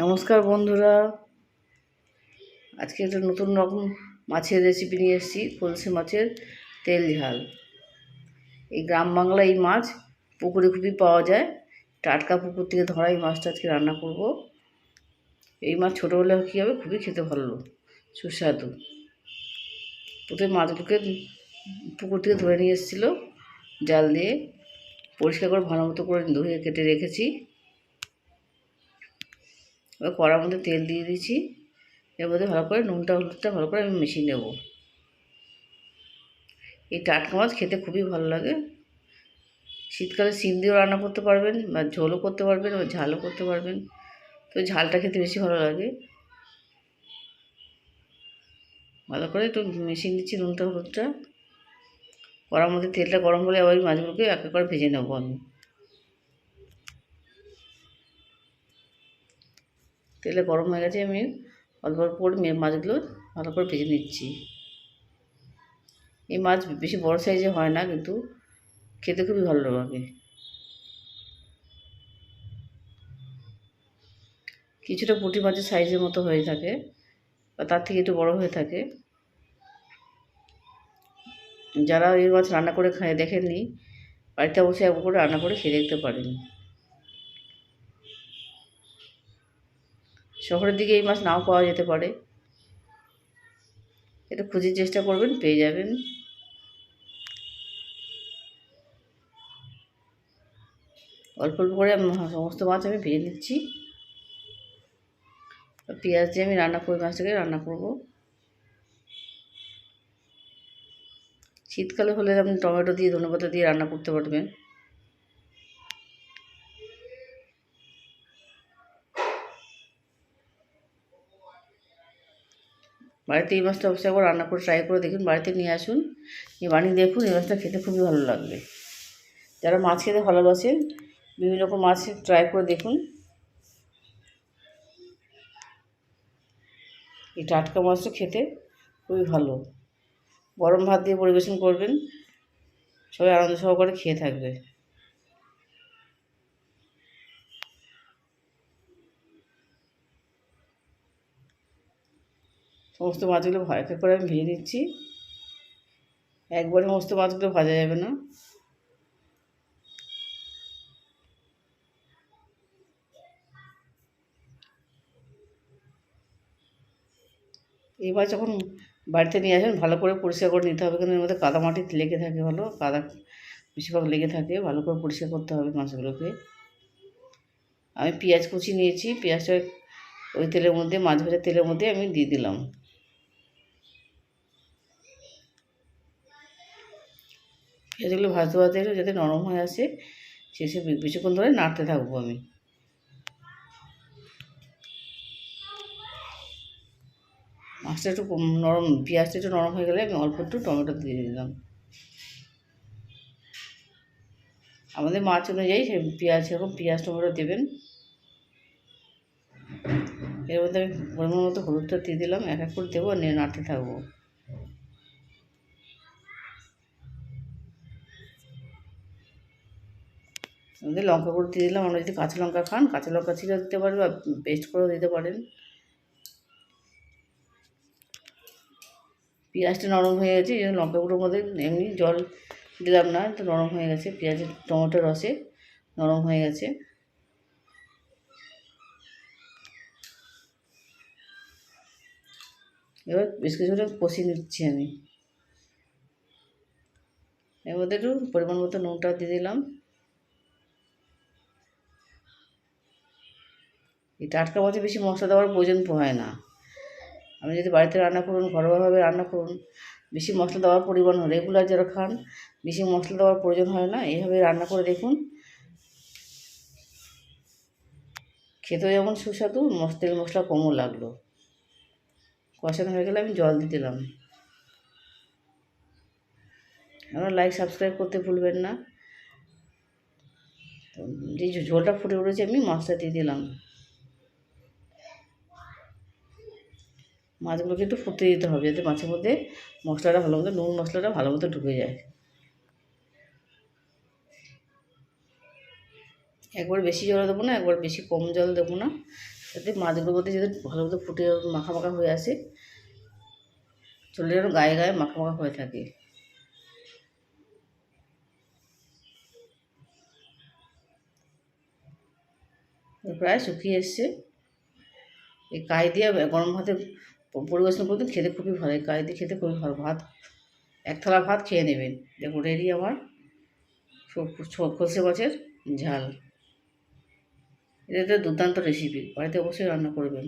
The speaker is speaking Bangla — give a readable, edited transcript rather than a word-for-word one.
নমস্কার বন্ধুরা, আজকে একটা নতুন রকম মাছের রেসিপি নিয়ে এসেছি। কলসি মাছের তেল ঝাল। এই গ্রাম বাংলা এই মাছ পুকুরে খুবই পাওয়া যায়। টাটকা পুকুর থেকে ধরা এই মাছটা আজকে রান্না করব। এই মাছ ছোটো হলে কী হবে, খুবই খেতে ভালো, সুস্বাদু। প্রথমে মাছগুলোকে পুকুর থেকে ধরে নিয়ে এসেছিলো, জাল দিয়ে পরিষ্কার করে ভালো মতো করে ধুয়ে কেটে রেখেছি। এবার কড়ার মধ্যে তেল দিয়ে দিয়েছি। এর মধ্যে ভালো করে হলুদটা ভালো করে আমি মিশিয়ে নেব। এই টাটকা মাছ খেতে খুবই ভালো লাগে। শীতকালে শিম দিয়েও রান্না করতে পারবেন, বা ঝোলও করতে পারবেন, বা ঝালও করতে পারবেন। তো ঝালটা খেতে বেশি ভালো লাগে। ভালো করে একটু মিশিয়ে নিচ্ছি হলুদটা। কড়ার মধ্যে তেলটা গরম হলে আবার মাছগুলোকে এক এক করে ভেজে নেব আমি। তেলে গরম হয়ে গেছে, আমি অল্প অল্প করে মাছগুলো ভালো করে ভেজে নিচ্ছি। এই মাছ বেশি বড় সাইজে হয় না, কিন্তু খেতে খুবই ভালো লাগে। কিছুটা পুঁটি মাছের সাইজের মতো হয়ে থাকে, বা তার থেকে একটু বড় হয়ে থাকে। যারা এই মাছ রান্না করে খায় দেখেননি, বাড়িতে অবশ্যই একবার করে রান্না করে খেয়ে দেখতে পারেন। শহরের দিকে এই মাছ নাও পাওয়া যেতে পারে, এটা খুঁজে চেষ্টা করবেন, পেয়ে যাবেন। অল্প অল্প করে সমস্ত মাছ আমি ভেজে নিচ্ছি। পেঁয়াজ দিয়ে আমি মাছটাকে রান্না করব। শীতকালে হলে আপনি টমেটো দিয়ে, ধনেপাতা দিয়ে রান্না করতে পারবেন। বাড়িতে এই মাছটা অবশ্যই একবার রান্না করে ট্রাই করে দেখুন। বাড়িতে নিয়ে আসুন, নিয়ে বানিয়ে দেখুন। এই মাছটা খেতে খুবই ভালো লাগবে। যারা মাছ খেতে ভালোবাসেন, বিভিন্ন রকম মাছ ট্রাই করে দেখুন। এই টাটকা মাছটা খেতে খুবই ভালো। গরম ভাত দিয়ে পরিবেশন করবেন, সবাই আনন্দ সহকারে খেয়ে থাকবে। সমস্ত মাছগুলো এক এক করে আমি ভেজে নিচ্ছি। একবারে সমস্ত মাছগুলো ভাজা যাবে না। এই মাছ যখন বাড়িতে নিয়ে আসেন, ভালো করে পরিষ্কার করে নিতে হবে, কিন্তু এর মধ্যে কাদা মাটি লেগে থাকে, ভালো কাদা বেশিরভাগ লেগে থাকে। ভালো করে পরিষ্কার করতে হবে মাছগুলোকে। আমি পেঁয়াজ কুচি নিয়েছি, পেঁয়াজটা ওই তেলের মধ্যে, মাছ ভাজার তেলের মধ্যে আমি দিয়ে দিলাম। পেঁয়াজগুলো ভাজতে ভাজতে যাতে নরম হয়ে আসে, শেষে বেশিক্ষণ ধরে নাড়তে থাকবো আমি। মাছটা একটু নরম, পেঁয়াজটা একটু নরম হয়ে গেলে আমি অল্প একটু টমেটো দিয়ে দিলাম। আমাদের মাছ অনুযায়ী সে সেরকম পেঁয়াজ টমেটো দেবেন। এর মধ্যে আমি পরিমাণ মতো হলুদটা দিয়ে দিলাম, এক এক করে দেবো, নিয়ে নাড়তে থাকবো। আমাদের লঙ্কা গুঁড়ো দিয়ে দিলাম। আমরা যদি কাঁচা লঙ্কা খান, কাঁচা লঙ্কা ছিঁড়ে দিতে পারেন, বা পেস্ট করেও দিতে পারেন। পেঁয়াজটা নরম হয়ে গেছে, এই জন্য লঙ্কা গুঁড়োর মধ্যে এমনি জল দিলাম না, তো নরম হয়ে গেছে। পেঁয়াজের টমেটোর রসে নরম হয়ে গেছে। এবার বেশ কিছুটা কষিয়ে নিচ্ছি আমি। এর মধ্যে একটু পরিমাণ মতো নুনটা দিয়ে দিলাম। এই টাটকা মাছে বেশি মশলা দেওয়ার প্রয়োজন হয় না। আপনি যদি বাড়িতে রান্না করুন, ঘরোয়াভাবে রান্না করুন, বেশি মশলা দেওয়ার পরিমাণ, রেগুলার যারা খান, বেশি মশলা দেওয়ার প্রয়োজন হয় না। এইভাবে রান্না করে দেখুন, খেতেও যেমন সুস্বাদু, তেল মশলা কমও লাগলো। কষানো হয়ে গেলে আমি জল দিয়ে দিলাম। আপনারা লাইক সাবস্ক্রাইব করতে ভুলবেন না। যে ঝোলটা ফুটে উঠেছে, আমি মাছটা দিয়ে দিলাম। মাছগুলোকে একটু ফুটতে দিতে হবে, যাতে মাছের মধ্যে মশলাটা ভালো মতো, নুন মশলাটা ভালো মতো ঢুকে যায়। একবার বেশি জল দেবো না, একবার বেশি কম জল দেবো না, যাতে মাছগুলোর মধ্যে যাতে ভালো মতো ফুটে মাখা মাখা হয়ে আসে, চলে যেন গায়ে গায়ে মাখা মাখা হয়ে থাকে। প্রায় শুকিয়ে এসছে। এই কাই দিয়ে গরম ভাতে পরিবেশন করতে খেতে খুবই ভালো, এই কাই দিয়ে খেতে খুবই ভালো। ভাত এক থালা ভাত খেয়ে নেবেন। দেখুন রেডি আমার খলসে মাছের ঝাল। এটা একটা দুর্দান্ত রেসিপি, বাড়িতে অবশ্যই রান্না করবেন।